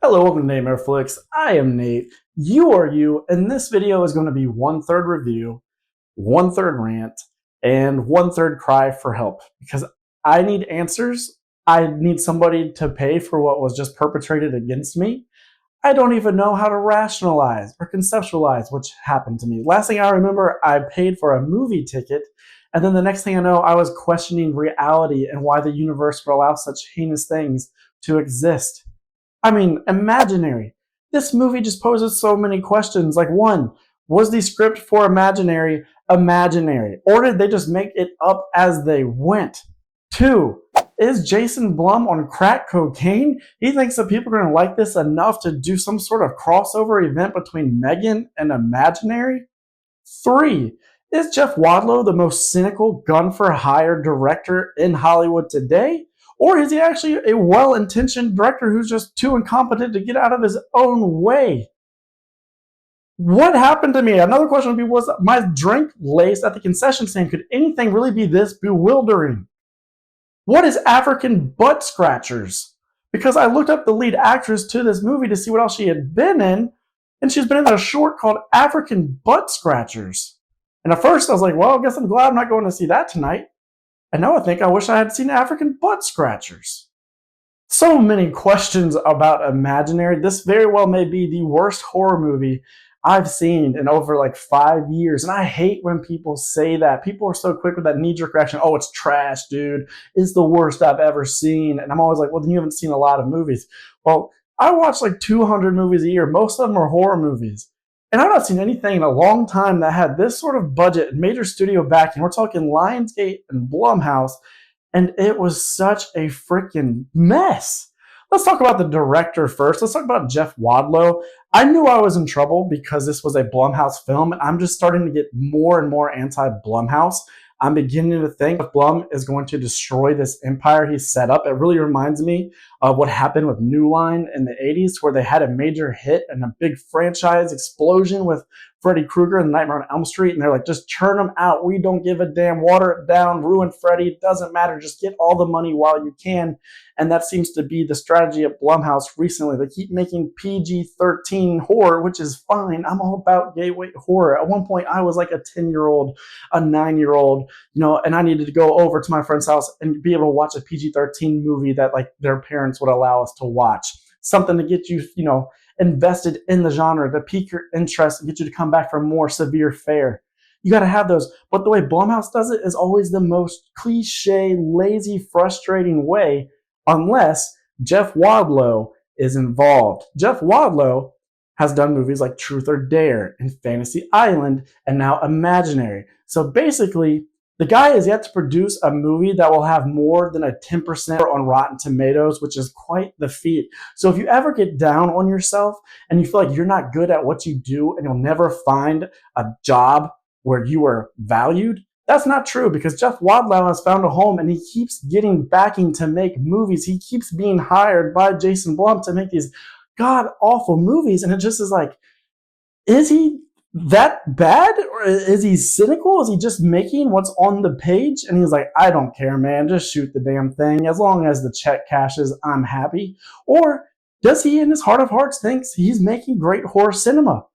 Hello, welcome to Nightmare Flicks. I am Nate. You are you, and this video is going to be 1/3 review, 1/3 rant, and 1/3 cry for help because I need answers. I need somebody to pay for what was just perpetrated against me. I don't even know how to rationalize or conceptualize what happened to me. Last thing I remember, I paid for a movie ticket, and then the next thing I know, I was questioning reality and why the universe would allow such heinous things to exist. I mean, imaginary. This movie just poses so many questions. Like, one, was the script for Imaginary imaginary? Or did they just make it up as they went? Two, is Jason Blum on crack cocaine? He thinks that people are going to like this enough to do some sort of crossover event between Megan and Imaginary? Three, is Jeff Wadlow the most cynical gun for hire director in Hollywood today? Or is he actually a well-intentioned director who's just too incompetent to get out of his own way? What happened to me? Another question would be, was my drink laced at the concession stand? Could anything really be this bewildering? What is African butt scratchers? Because I looked up the lead actress to this movie to see what else she had been in, and she's been in a short called African Butt Scratchers. And at first I was like, well, I guess I'm glad I'm not going to see that tonight. And now I think I wish I had seen African Butt Scratchers. So many questions about Imaginary. This very well may be the worst horror movie I've seen in over like 5 years. And I hate when people say that. People are so quick with that knee-jerk reaction. Oh, it's trash, dude. It's the worst I've ever seen. And I'm always like, well, then you haven't seen a lot of movies. Well, I watch like 200 movies a year. Most of them are horror movies. And I've not seen anything in a long time that had this sort of budget and major studio backing. We're talking Lionsgate and Blumhouse, and it was such a freaking mess. Let's talk about the director first. Let's talk about Jeff Wadlow. I knew I was in trouble because this was a Blumhouse film, and I'm just starting to get more and more anti-Blumhouse. I'm beginning to think if Blum is going to destroy this empire he's set up. It really reminds me of what happened with New Line in the 80s, where they had a major hit and a big franchise explosion with Freddy Krueger and Nightmare on Elm Street, and they're like, just churn them out. We don't give a damn. Water it down. Ruin Freddy. It doesn't matter. Just get all the money while you can. And that seems to be the strategy at Blumhouse recently. They keep making PG-13 horror, which is fine. I'm all about gateway horror. At one point, I was like a 10-year-old, a 9-year-old, and I needed to go over to my friend's house and be able to watch a PG-13 movie that like their parents would allow us to watch. Something to get you, invested in the genre, to pique your interest and get you to come back for more severe fare. You got to have those. But the way Blumhouse does it is always the most cliche, lazy, frustrating way, unless Jeff Wadlow is involved. Jeff Wadlow has done movies like Truth or Dare and Fantasy Island and now Imaginary. So basically, the guy is yet to produce a movie that will have more than a 10% on Rotten Tomatoes, which is quite the feat. So if you ever get down on yourself and you feel like you're not good at what you do and you'll never find a job where you are valued, that's not true, because Jeff Wadlow has found a home and he keeps getting backing to make movies. He keeps being hired by Jason Blum to make these god-awful movies. And it just is like, is he that bad? Or is he cynical? Is he just making what's on the page? And he's like, I don't care, man. Just shoot the damn thing. As long as the check cashes, I'm happy. Or does he, in his heart of hearts, thinks he's making great horror cinema?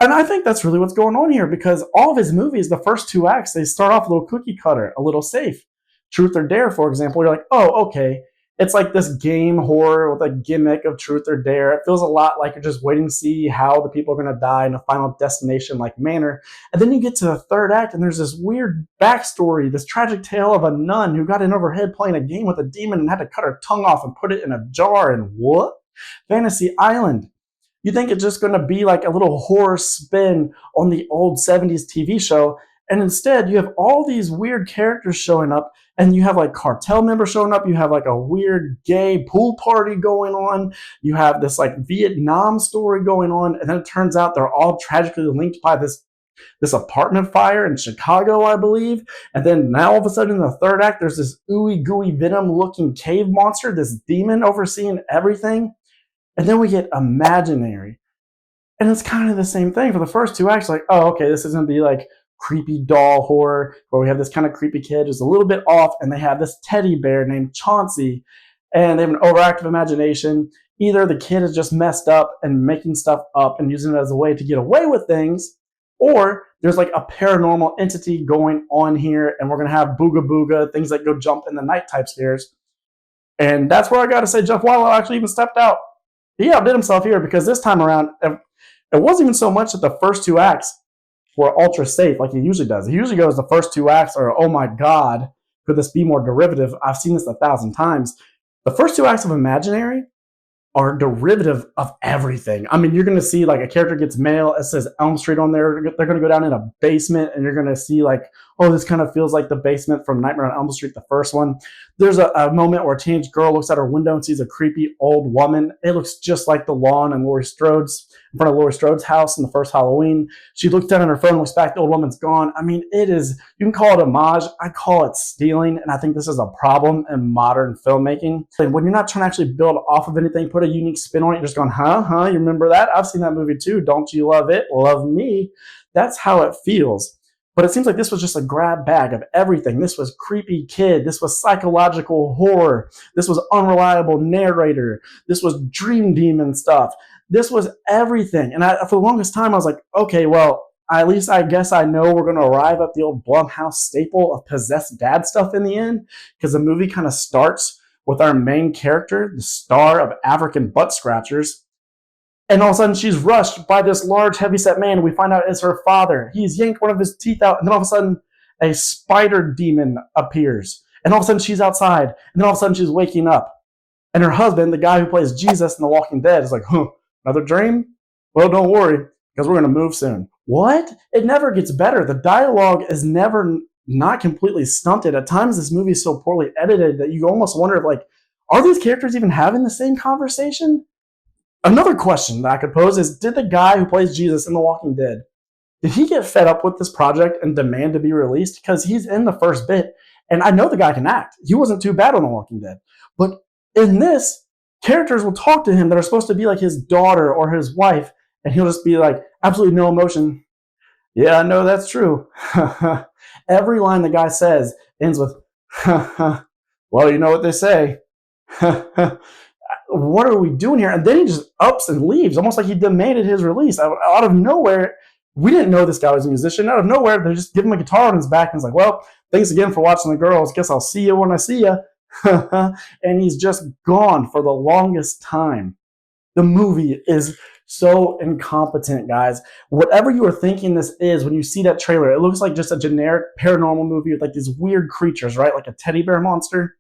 And I think that's really what's going on here, because all of his movies, the first 2 acts, they start off a little cookie cutter, a little safe. Truth or Dare, for example, you're like, oh, okay. It's like this game horror with a gimmick of Truth or Dare. It feels a lot like you're just waiting to see how the people are going to die in a Final Destination-like manner. And then you get to the 3rd act, and there's this weird backstory, this tragic tale of a nun who got in over her head playing a game with a demon and had to cut her tongue off and put it in a jar. And what? Fantasy Island. You think it's just going to be like a little horror spin on the old 70s TV show, and instead you have all these weird characters showing up, and you have like cartel members showing up, you have like a weird gay pool party going on, you have this like Vietnam story going on, and then it turns out they're all tragically linked by this apartment fire in Chicago, I believe. And then now all of a sudden in the 3rd act, there's this ooey gooey venom looking cave monster, this demon overseeing everything. And then we get Imaginary. And it's kind of the same thing. For the first 2 acts, like, oh, okay, this is going to be like creepy doll horror, where we have this kind of creepy kid who's a little bit off, and they have this teddy bear named Chauncey. and they have an overactive imagination. Either the kid is just messed up and making stuff up and using it as a way to get away with things, or there's like a paranormal entity going on here, and we're going to have booga booga, things that go jump in the night type scares. And that's where I got to say Jeff Wyler actually even stepped out. He outdid himself here, because this time around, it wasn't even so much that the first two acts were ultra safe like he usually does. He usually goes, the first two acts are, oh my God, could this be more derivative? I've seen this 1,000 times. The first two acts of Imaginary are derivative of everything. I mean, you're going to see like a character gets mail. It says Elm Street on there. They're going to go down in a basement, and you're going to see like, oh, this kind of feels like the basement from Nightmare on Elm Street, the first one. There's a moment where a teenage girl looks out her window and sees a creepy old woman. It looks just like the lawn in in front of Laurie Strode's house in the first Halloween. She looks down on her phone, looks back, the old woman's gone. I mean, it is, you can call it homage. I call it stealing, and I think this is a problem in modern filmmaking. And when you're not trying to actually build off of anything, put a unique spin on it, you're just going, you remember that? I've seen that movie too. Don't you love it? Love me. That's how it feels. But it seems like this was just a grab bag of everything. This was creepy kid. This was psychological horror. This was unreliable narrator. This was dream demon stuff. This was everything. And for the longest time, I was like, okay, well, at least I guess I know we're going to arrive at the old Blumhouse staple of possessed dad stuff in the end, because the movie kind of starts with our main character, the star of African butt scratchers. And all of a sudden, she's rushed by this large, heavyset man. We find out it's her father. He's yanked one of his teeth out, and then all of a sudden, a spider demon appears. And all of a sudden, she's outside. And then all of a sudden, she's waking up. And her husband, the guy who plays Jesus in The Walking Dead, is like, another dream? Well, don't worry, because we're going to move soon. What? It never gets better. The dialogue is never not completely stunted. At times, this movie is so poorly edited that you almost wonder if, like, are these characters even having the same conversation? Another question that I could pose is, did the guy who plays Jesus in The Walking Dead, did he get fed up with this project and demand to be released? Because he's in the first bit, and I know the guy can act. He wasn't too bad on The Walking Dead. But in this, characters will talk to him that are supposed to be like his daughter or his wife, and he'll just be like, absolutely no emotion. Yeah, I know that's true. Every line the guy says ends with, well, you know what they say. What are we doing here? And then he just ups and leaves, almost like he demanded his release. Out of nowhere, we didn't know this guy was a musician. Out of nowhere, they just give him a guitar on his back, and he's like, well, thanks again for watching the girls. Guess I'll see you when I see you. And he's just gone for the longest time. The movie is so incompetent, guys. Whatever you are thinking this is, when you see that trailer, it looks like just a generic paranormal movie with like these weird creatures, right? Like a teddy bear monster.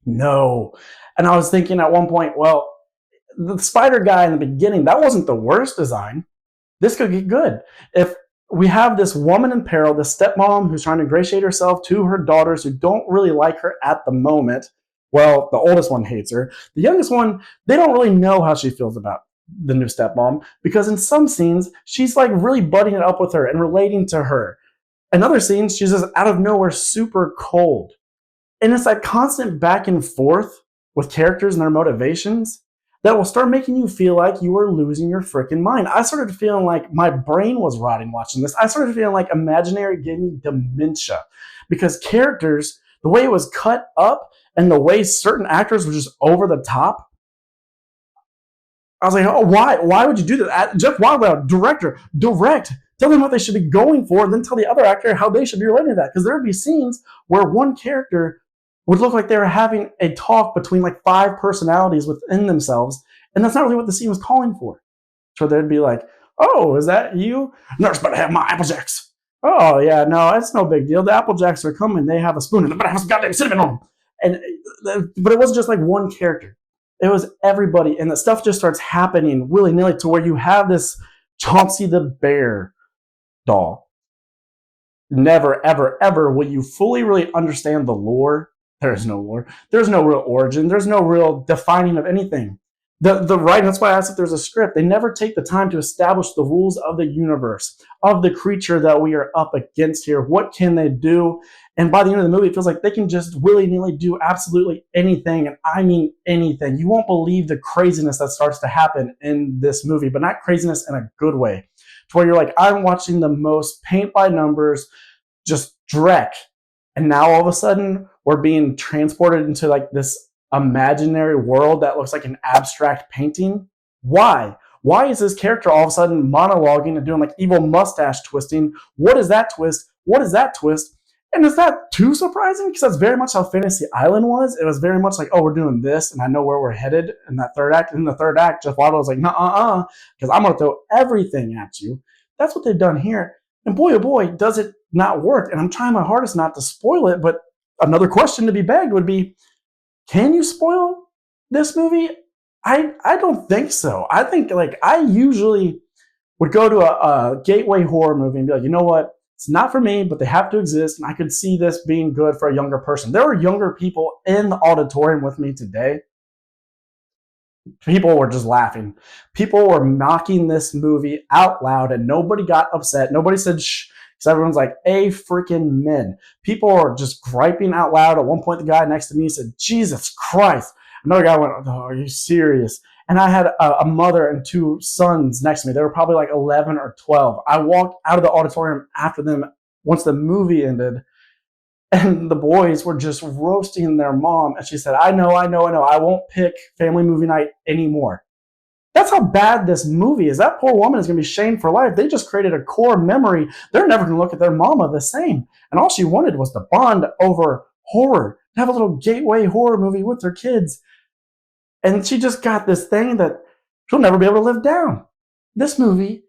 No. And I was thinking at one point, well, the spider guy in the beginning, that wasn't the worst design. This could get good. If we have this woman in peril, this stepmom who's trying to ingratiate herself to her daughters who don't really like her at the moment. Well, the oldest one hates her. The youngest one, they don't really know how she feels about the new stepmom, because in some scenes, she's like really butting it up with her and relating to her. In other scenes, she's just out of nowhere super cold. And it's that constant back and forth with characters and their motivations that will start making you feel like you are losing your freaking mind. I started feeling like my brain was rotting watching this. I started feeling like Imaginary gave me dementia, because characters, the way it was cut up and the way certain actors were just over the top, I was like, oh, why? Why would you do that? Jeff Wyler, director, direct. Tell them what they should be going for, and then tell the other actor how they should be relating to that. Because there would be scenes where one character would look like they were having a talk between like 5 personalities within themselves, and that's not really what the scene was calling for. So they'd be like, oh, is that you? Nurse, better have my Apple Jacks. Oh, yeah, no, it's no big deal. The Apple Jacks are coming. They have a spoon, and they better have some goddamn cinnamon on them. But it wasn't just like one character. It was everybody, and the stuff just starts happening willy-nilly to where you have this Chauncey the Bear doll. Never, ever, ever will you fully really understand the lore. There is no lore. There's no real origin. There's no real defining of anything. The writing, that's why I asked if there's a script. They never take the time to establish the rules of the universe, of the creature that we are up against here. What can they do? And by the end of the movie, it feels like they can just willy-nilly do absolutely anything, and I mean anything. You won't believe the craziness that starts to happen in this movie, but not craziness in a good way, to where you're like, I'm watching the most paint-by-numbers, just dreck. And now all of a sudden, we're being transported into like this imaginary world that looks like an abstract painting? Why? Why is this character all of a sudden monologuing and doing like evil mustache twisting? What is that twist? What is that twist? And is that too surprising? Because that's very much how Fantasy Island was. It was very much like, oh, we're doing this, and I know where we're headed in that third act. And in the third act, Jeff Waddle was like, because I'm going to throw everything at you. That's what they've done here. And boy, oh boy, does it not work. And I'm trying my hardest not to spoil it, but another question to be begged would be, can you spoil this movie? I don't think so. I think like I usually would go to a gateway horror movie and be like, you know what? It's not for me, but they have to exist, and I could see this being good for a younger person. There were younger people in the auditorium with me today. People were just laughing. People were mocking this movie out loud, and nobody got upset. Nobody said shh, because everyone's like, a freaking men. People were just griping out loud. At one point, the guy next to me said, Jesus Christ. Another guy went, oh, are you serious? And I had a mother and two sons next to me. They were probably like 11 or 12. I walked out of the auditorium after them once the movie ended, and the boys were just roasting their mom. And she said, I know. I won't pick family movie night anymore. That's how bad this movie is. That poor woman is going to be shamed for life. They just created a core memory. They're never going to look at their mama the same. And all she wanted was to bond over horror, to have a little gateway horror movie with her kids. And she just got this thing that she'll never be able to live down. This movie,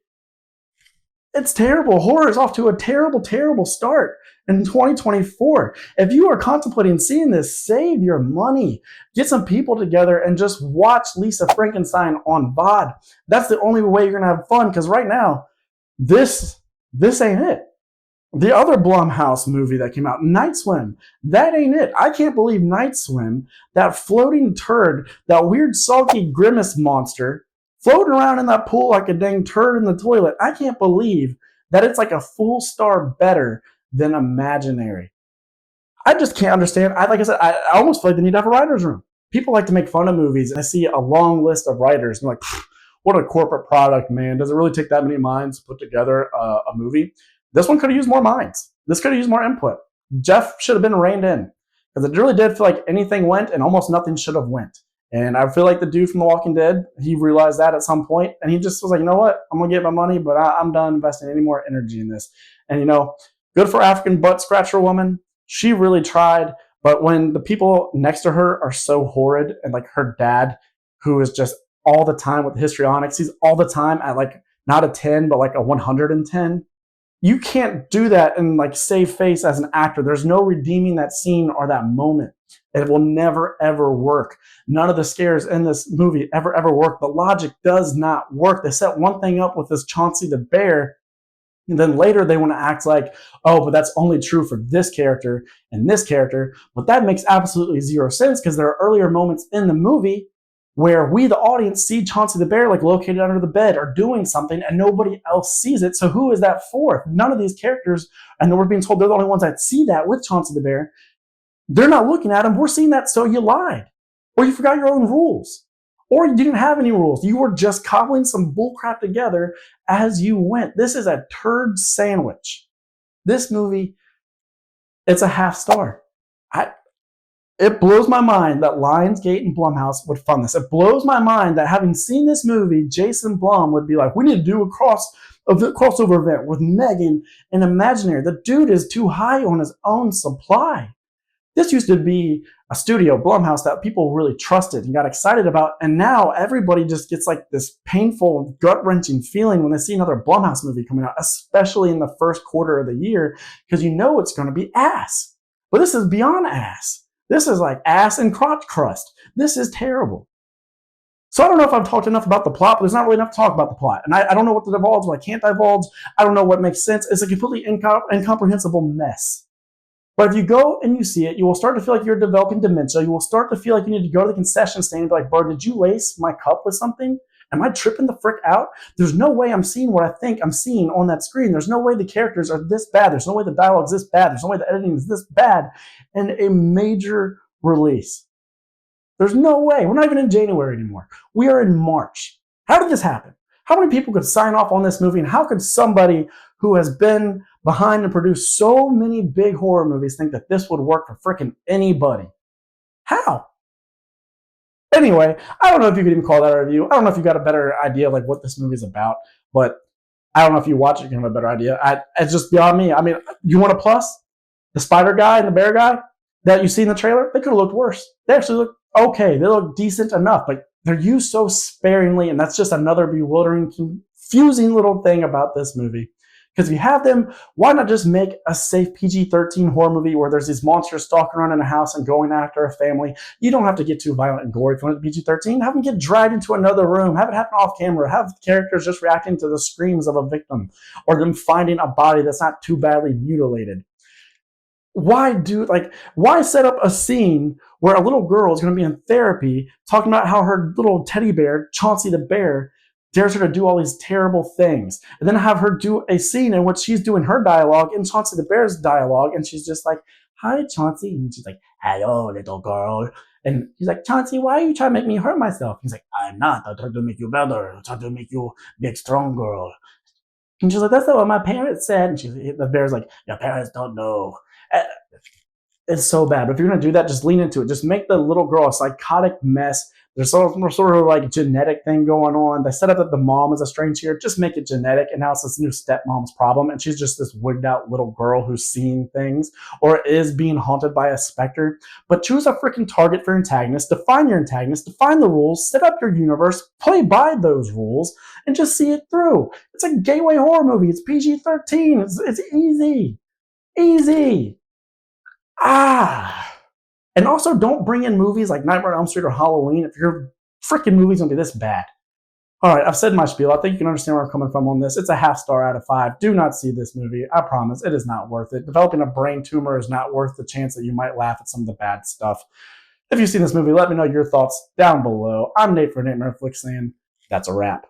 it's terrible. Horror is off to a terrible, terrible start in 2024. If you are contemplating seeing this, save your money. Get some people together and just watch Lisa Frankenstein on VOD. That's the only way you're going to have fun, because right now, this ain't it. The other Blumhouse movie that came out, Night Swim, that ain't it. I can't believe Night Swim, that floating turd, that weird salty grimace monster, floating around in that pool like a dang turd in the toilet. I can't believe that it's like a full star better than Imaginary. I just can't understand. Like I said, I almost feel like they need to have a writer's room. People like to make fun of movies, and I see a long list of writers, and I'm like, what a corporate product, man. Does it really take that many minds to put together a movie? This one could have used more minds. This could have used more input. Jeff should have been reined in, because it really did feel like anything went and almost nothing should have went. And I feel like the dude from The Walking Dead, he realized that at some point, and he just was like, you know what? I'm going to get my money, but I'm done investing any more energy in this. And, good for African butt scratcher woman. She really tried. But when the people next to her are so horrid, and like her dad, who is just all the time with the histrionics, he's all the time at like not a 10, but like a 110. You can't do that and like save face as an actor. There's no redeeming that scene or that moment. It will never, ever work. None of the scares in this movie ever work. The logic does not work. They set one thing up with this Chauncey the bear, and then later they want to act like, oh, but that's only true for this character and this character. But that makes absolutely zero sense, because there are earlier moments in the movie where we, the audience, see Chauncey the bear like located under the bed or doing something, and nobody else sees it. So who is that for? None of these characters, and then we're being told they're the only ones that see that with Chauncey the bear. They're not looking at him. We're seeing that, so you lied. Or you forgot your own rules. Or you didn't have any rules. You were just cobbling some bullcrap together as you went. This is a turd sandwich. This movie, it's a half star. It blows my mind that Lionsgate and Blumhouse would fund this. It blows my mind that, having seen this movie, Jason Blum would be like, we need to do a crossover event with Megan and Imaginary. The dude is too high on his own supply. This used to be a studio, Blumhouse, that people really trusted and got excited about, and now everybody just gets like this painful, gut-wrenching feeling when they see another Blumhouse movie coming out, especially in the first quarter of the year, because you know it's going to be ass. But this is beyond ass. This is like ass and crotch crust. This is terrible. So I don't know if I've talked enough about the plot, but there's not really enough to talk about the plot. And I don't know what to divulge, what I can't divulge. I don't know what makes sense. It's a completely incomprehensible mess. But if you go and you see it, you will start to feel like you're developing dementia. You will start to feel like you need to go to the concession stand and be like, bro, did you lace my cup with something? Am I tripping the frick out? There's no way I'm seeing what I think I'm seeing on that screen. There's no way the characters are this bad. There's no way the dialogue's this bad. There's no way the editing is this bad. And a major release. There's no way. We're not even in January anymore. We are in March. How did this happen? How many people could sign off on this movie? And how could somebody who has been behind and produced so many big horror movies think that this would work for frickin' anybody? How? Anyway, I don't know if you could even call that a review. I don't know if you got a better idea like what this movie's about, but I don't know if you watch it, you can have a better idea. It's just beyond me. I mean, you want a plus? The spider guy and the bear guy that you see in the trailer, they could have looked worse. They actually look okay. They look decent enough, but they're used so sparingly, and that's just another bewildering, confusing little thing about this movie. Because if you have them, why not just make a safe PG-13 horror movie where there's these monsters stalking around in a house and going after a family? You don't have to get too violent and gory if you want it PG-13. Have them get dragged into another room. Have it happen off camera. Have characters just reacting to the screams of a victim or them finding a body that's not too badly mutilated. Why set up a scene where a little girl is going to be in therapy talking about how her little teddy bear, Chauncey the bear, dares her to do all these terrible things, and then have her do a scene in which she's doing her dialogue in Chauncey the bear's dialogue, and she's just like, "Hi, Chauncey," and she's like, "Hello, little girl," and he's like, "Chauncey, why are you trying to make me hurt myself?" He's like, "I'm not. I'm trying to make you better. I'm trying to make you big, strong girl." And she's like, "That's not what my parents said." And the bear's like, "Your parents don't know." It's so bad. But if you're gonna do that, just lean into it. Just make the little girl a psychotic mess. There's sort of like genetic thing going on. They set up that the mom is a strange here. Just make it genetic, and now it's this new stepmom's problem, and she's just this wigged out little girl who's seeing things or is being haunted by a specter. But choose a freaking target for your antagonist. Define your antagonist. Define the rules. Set up your universe. Play by those rules, and just see it through. It's a gateway horror movie. It's PG-13. It's easy, easy. And also, don't bring in movies like Nightmare on Elm Street or Halloween if your freaking movie's gonna be this bad. All right, I've said my spiel. I think you can understand where I'm coming from on this. It's a half star out of 5. Do not see this movie. I promise it is not worth it. Developing a brain tumor is not worth the chance that you might laugh at some of the bad stuff. If you've seen this movie, let me know your thoughts down below. I'm Nate for Nate Flick saying that's a wrap.